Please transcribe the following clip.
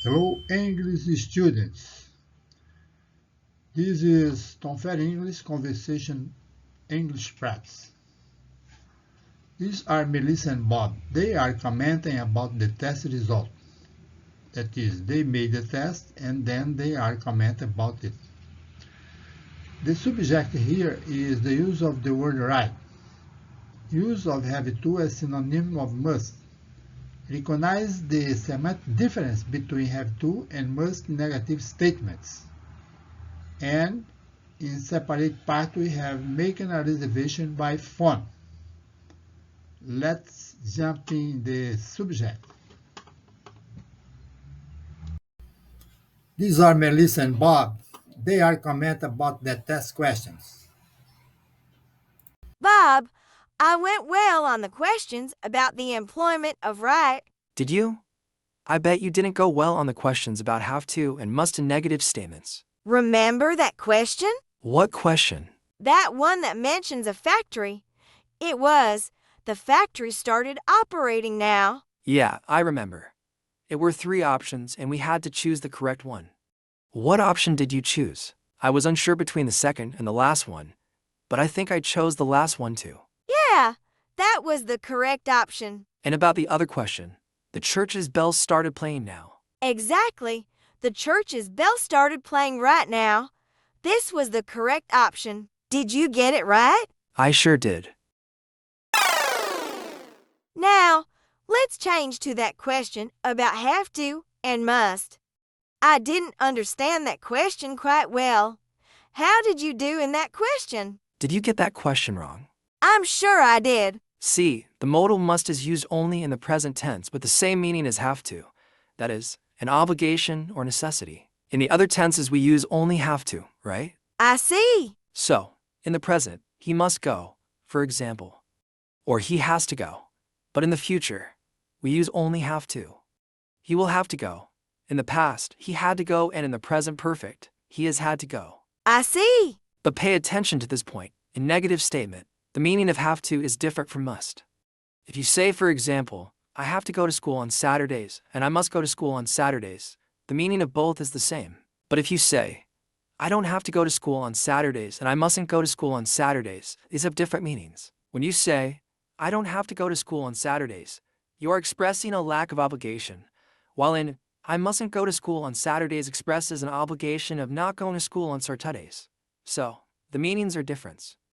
Hello, English students. This is Tonfer English Conversation English Practice. These are Melissa and Bob. They are commenting about the test result. That is, they made the test and then they are commenting about it. The subject here is the use of the word right. Use of have to as synonym of must. Recognize the semantic difference between have to and must negative statements. And in separate part we have making a reservation by phone. Let's jump in the subject. These are Melissa and Bob. They are comment about the test questions. Bob, I went well on the questions about the employment of right. Did you? I bet you didn't go well on the questions about have to and must and negative statements. Remember that question? What question? That one that mentions a factory. It was, the factory started operating now. Yeah, I remember. It were 3 options and we had to choose the correct one. What option did you choose? I was unsure between the second and the last one, but I think I chose the last one too. Yeah, that was the correct option. And about the other question, the church's bells started playing now. Exactly. The church's bell started playing right now. This was the correct option. Did you get it right? I sure did. Now, let's change to that question about have to and must. I didn't understand that question quite well. How did you do in that question? Did you get that question wrong? I'm sure I did. See, the modal must is used only in the present tense with the same meaning as have to. That is, an obligation or necessity. In the other tenses we use only have to, right? I see. So, in the present, he must go, for example. Or he has to go. But in the future, we use only have to. He will have to go. In the past, he had to go, and in the present perfect, he has had to go. I see. But pay attention to this point. In negative statement, the meaning of have to is different from must. If you say, for example, I have to go to school on Saturdays and I must go to school on Saturdays, the meaning of both is the same. But if you say, I don't have to go to school on Saturdays and I mustn't go to school on Saturdays, these have different meanings. When you say, I don't have to go to school on Saturdays, you are expressing a lack of obligation, while in I mustn't go to school on Saturdays expresses an obligation of not going to school on Saturdays. So, the meanings are different.